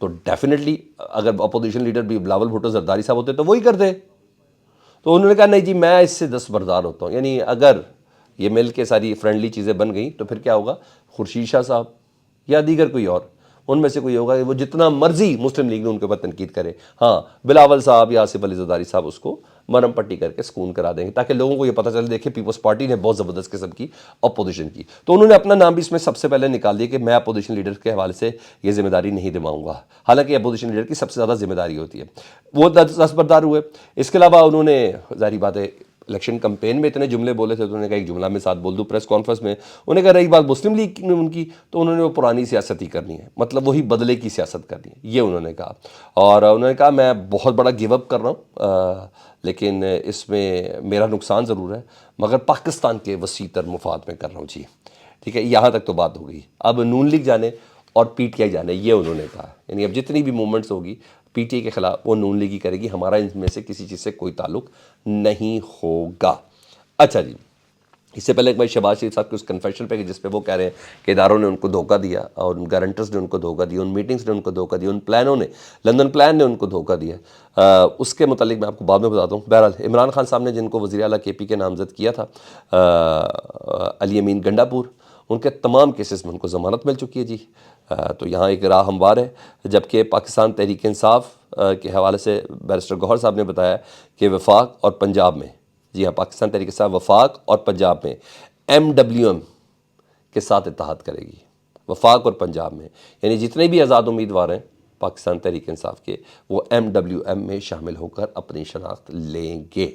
تو ڈیفینیٹلی اگر opposition leader بھی بلاول بھٹو زرداری صاحب ہوتے تو وہی کرتے. تو انہوں نے کہا نہیں جی میں اس سے دستبردار ہوتا ہوں. یعنی اگر یہ مل کے ساری فرینڈلی چیزیں بن گئیں تو پھر کیا ہوگا, خورشید شاہ صاحب یا دیگر کوئی اور ان میں سے کوئی ہوگا کہ وہ جتنا مرضی مسلم لیگ نے ان کے اوپر تنقید کرے, ہاں بلاول صاحب یا آصف علی زرداری صاحب اس کو مرم پٹی کر کے سکون کرا دیں گے, تاکہ لوگوں کو یہ پتہ چلے دیکھیں پیپلز پارٹی نے بہت زبردست قسم کی اپوزیشن کی. تو انہوں نے اپنا نام بھی اس میں سب سے پہلے نکال دیا کہ میں اپوزیشن لیڈر کے حوالے سے یہ ذمہ داری نہیں دماؤں گا, حالانکہ اپوزیشن لیڈر کی سب سے زیادہ ذمہ داری ہوتی ہے. وہ دستبردار ہوئے. اس کے علاوہ انہوں نے ظاہری بات ہے الیکشن کمپین میں اتنے جملے بولے تھے, تو انہوں نے کہا ایک جملہ میں ساتھ بول دوں پریس کانفرنس میں. انہوں نے کہا رہی بات مسلم لیگ نے ان کی, تو انہوں نے وہ پرانی سیاست ہی کرنی ہے, مطلب وہی بدلے کی سیاست کرنی ہے, یہ انہوں نے کہا. اور انہوں نے کہا میں بہت بڑا گیو اپ کر رہا ہوں, لیکن اس میں میرا نقصان ضرور ہے, مگر پاکستان کے وسیع تر مفاد میں کر رہا ہوں جی. ٹھیک ہے, یہاں تک تو بات ہو گئی. اب نون لیگ جانے اور پی ٹی آئی جانے, یہ انہوں نے کہا. یعنی اب جتنی بھی موومنٹس ہوگی پی ٹی آئی کے خلاف وہ نون لیگ ہی کرے گی, ہمارا ان میں سے کسی چیز سے کوئی تعلق نہیں ہوگا. اچھا جی, اس سے پہلے ایک بھائی شہباز شریف صاحب کے اس کنفیشن پہ جس پہ وہ کہہ رہے ہیں کہ اداروں نے ان کو دھوکہ دیا, اور ان گارنٹرز نے ان کو دھوکہ دیا, ان میٹنگز نے ان کو دھوکہ دیا, ان پلانوں نے, لندن پلان نے ان کو دھوکہ دیا. اس کے متعلق میں آپ کو بعد میں بتاتا ہوں. بہرحال عمران خان صاحب نے جن کو وزیر اعلیٰ کے پی کے نامزد کیا تھا, علی امین گنڈا پور, ان کے تمام کیسز میں ان کو ضمانت مل چکی ہے جی. تو یہاں ایک راہ ہموار ہے. جبکہ پاکستان تحریک انصاف کے حوالے سے بیرسٹر گوہر صاحب نے بتایا کہ وفاق اور پنجاب میں, جی ہاں پاکستان تحریک انصاف وفاق اور پنجاب میں ایم ڈبلیو ایم کے ساتھ اتحاد کرے گی, وفاق اور پنجاب میں. یعنی جتنے بھی آزاد امیدوار ہیں پاکستان تحریک انصاف کے, وہ ایم ڈبلیو ایم میں شامل ہو کر اپنی شناخت لیں گے.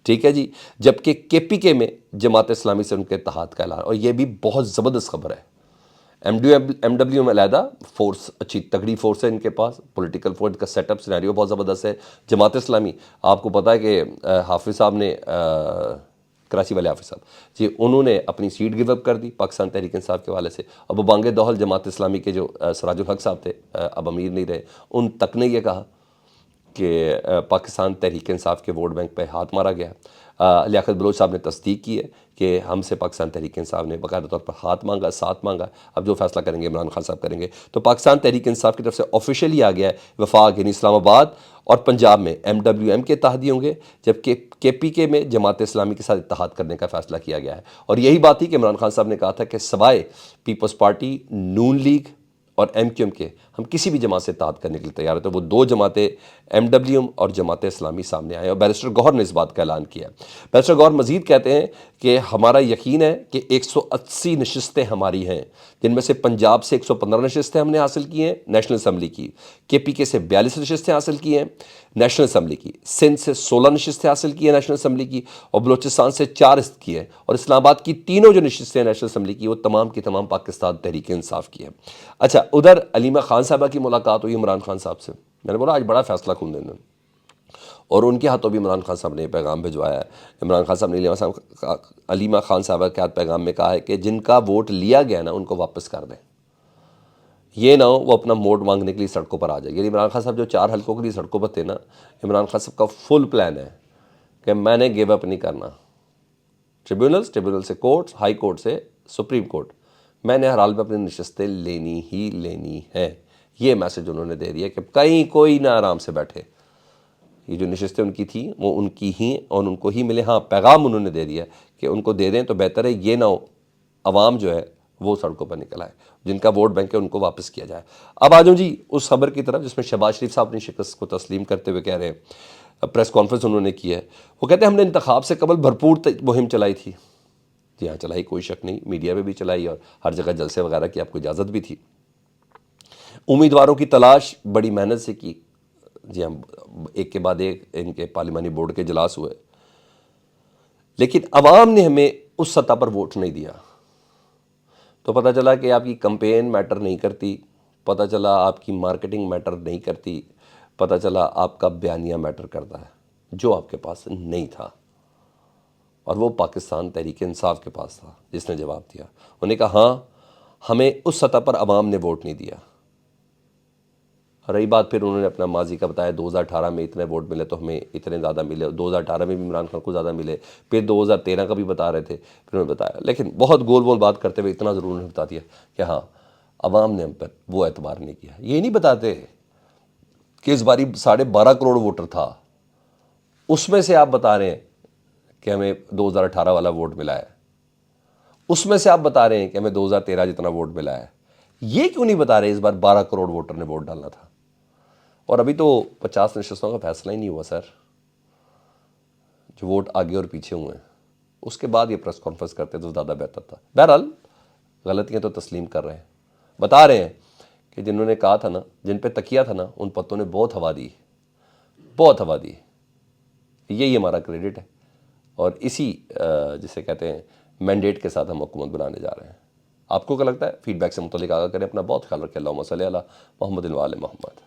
ٹھیک ہے جی. جبکہ کے پی کے میں جماعت اسلامی سے ان کے اتحاد کا اعلان, اور یہ بھی بہت زبردست خبر ہے. ایم ڈبلیو ایم علیحدہ فورس, اچھی تگڑی فورس ہے ان کے پاس, پولیٹیکل فورس کا سیٹ اپ سینیریو بہت زبردست ہے. جماعت اسلامی آپ کو پتہ ہے کہ حافظ صاحب نے, کراچی والے حافظ صاحب جی, انہوں نے اپنی سیٹ گیو اپ کر دی پاکستان تحریک انصاف کے حوالے سے. اب بانگ دوحل جماعت اسلامی کے جو سراج الحق صاحب تھے, اب امیر نہیں رہے, ان تک نے یہ کہا کہ پاکستان تحریک انصاف کے ووٹ بینک پہ ہاتھ مارا گیا. لیاقت بلوچ صاحب نے تصدیق کی ہے کہ ہم سے پاکستان تحریک انصاف نے باقاعدہ طور پر ہاتھ مانگا, ساتھ مانگا. اب جو فیصلہ کریں گے عمران خان صاحب کریں گے. تو پاکستان تحریک انصاف کی طرف سے آفیشیلی آ گیا ہے وفاق یعنی اسلام آباد اور پنجاب میں ایم ڈبلیو ایم کے اتحادی ہوں گے, جبکہ کے پی کے میں جماعت اسلامی کے ساتھ اتحاد کرنے کا فیصلہ کیا گیا ہے. اور یہی بات تھی کہ عمران خان صاحب نے کہا تھا کہ سوائے پیپلز پارٹی, نون لیگ اور ایم کیو ایم کے, ہم کسی بھی جماعت سے اتحاد کرنے کے لیے تیار ہوتے ہیں. وہ دو جماعتیں ایم ڈبلیو ایم اور جماعت اسلامی سامنے آئے, اور بیرسٹر گوہر نے اس بات کا اعلان کیا. بیرسٹر گوہر مزید کہتے ہیں کہ ہمارا یقین ہے کہ 180 نشستیں ہماری ہیں, جن میں سے پنجاب سے 115 نشستیں ہم نے حاصل کی ہیں نیشنل اسمبلی کی, کے پی کے سے 42 نشستیں حاصل کی ہیں نیشنل اسمبلی کی, سندھ سے 16 نشستیں حاصل کی ہیں نیشنل اسمبلی کی, اور بلوچستان سے 4 کی ہیں, اور اسلام آباد کی تینوں جو نشستیں ہیں نیشنل اسمبلی کی وہ تمام کی تمام پاکستان تحریک انصاف کی ہیں. اچھا, ادھر علیمہ خان صاحبہ کی ملاقات ہوئی عمران خان صاحب سے. میں نے بولا آج بڑا فیصلہ کن دن ہے, اور ان کے ہاتھوں بھی عمران خان صاحب نے یہ پیغام بھجوایا ہے. عمران خان صاحب نے علیمہ خان صاحبہ کے ہاتھ پیغام میں کہا ہے کہ جن کا ووٹ لیا گیا نا ان کو واپس کر دیں, یہ نہ ہو وہ اپنا ووٹ مانگنے کے لیے سڑکوں پر آ جائے. یعنی عمران خان صاحب جو 4 حلقوں کے لیے سڑکوں پر تھے نا, عمران خان صاحب کا فل پلان ہے کہ میں نے گیو اپ نہیں کرنا. ٹریبیونل سے کورٹس, ہائی کورٹ سے سپریم کورٹ, میں نے ہر حال میں اپنی نشستیں لینی ہی لینی ہے. یہ میسج انہوں نے دے دیا کہ کہیں کوئی نہ آرام سے بیٹھے, یہ جو نشستیں ان کی تھیں وہ ان کی ہی اور ان کو ہی ملے. ہاں پیغام انہوں نے دے دیا کہ ان کو دے دیں تو بہتر ہے, یہ نہ ہو عوام جو ہے وہ سڑکوں پر نکل آئے, جن کا ووٹ بینک ہے ان کو واپس کیا جائے. اب آ جاؤں جی اس خبر کی طرف جس میں شہباز شریف صاحب اپنی شکست کو تسلیم کرتے ہوئے کہہ رہے ہیں, پریس کانفرنس انہوں نے کی ہے. وہ کہتے ہیں ہم نے انتخاب سے قبل بھرپور مہم چلائی تھی. جی ہاں چلائی, کوئی شک نہیں, میڈیا پہ بھی چلائی اور ہر جگہ جلسے وغیرہ کی آپ کو اجازت بھی تھی. امیدواروں کی تلاش بڑی محنت سے کی. جی ہاں, ایک کے بعد ایک ان کے پارلیمانی بورڈ کے اجلاس ہوئے, لیکن عوام نے ہمیں اس سطح پر ووٹ نہیں دیا. تو پتہ چلا کہ آپ کی کمپین میٹر نہیں کرتی, پتہ چلا آپ کی مارکیٹنگ میٹر نہیں کرتی, پتہ چلا آپ کا بیانیہ میٹر کرتا ہے, جو آپ کے پاس نہیں تھا. اور وہ پاکستان تحریک انصاف کے پاس تھا جس نے جواب دیا. انہوں نے کہا ہاں ہمیں اس سطح پر عوام نے ووٹ نہیں دیا. رہی بات پھر انہوں نے اپنا ماضی کا بتایا, 2018 میں اتنے ووٹ ملے تو ہمیں اتنے زیادہ ملے, 2018 میں بھی عمران خان کو زیادہ ملے, پھر 2013 کا بھی بتا رہے تھے, پھر انہوں نے بتایا. لیکن بہت گول بول بات کرتے ہوئے اتنا ضرور انہوں نے بتا دیا کہ ہاں عوام نے ہم پر وہ اعتبار نہیں کیا. یہ نہیں بتاتے کہ اس باری 12.5 کروڑ ووٹر تھا، اس میں سے آپ بتا رہے ہیں کہ ہمیں 2018 والا ووٹ ملا ہے، اس میں سے آپ بتا رہے ہیں کہ ہمیں 2013 جتنا ووٹ ملا ہے، یہ کیوں نہیں بتا رہے اس بار 12 کروڑ ووٹر نے ووٹ ڈالنا تھا؟ اور ابھی تو 50 نشستوں کا فیصلہ ہی نہیں ہوا سر، جو ووٹ آگے اور پیچھے ہوئے ہیں، اس کے بعد یہ پریس کانفرنس کرتے تو زیادہ بہتر تھا۔ بہرحال غلطیاں تو تسلیم کر رہے ہیں، بتا رہے ہیں کہ جنہوں نے کہا تھا نا، جن پہ تکیہ تھا نا، ان پتوں نے بہت ہوا دی، بہت ہوا دی، یہی ہمارا کریڈٹ ہے، اور اسی جسے کہتے ہیں مینڈیٹ کے ساتھ ہم حکومت بنانے جا رہے ہیں۔ آپ کو کیا لگتا ہے؟ فیڈ بیک سے متعلق آگاہ کریں، اپنا بہت خیال رکھیں۔ اللہم صلی علی محمد و آل محمد۔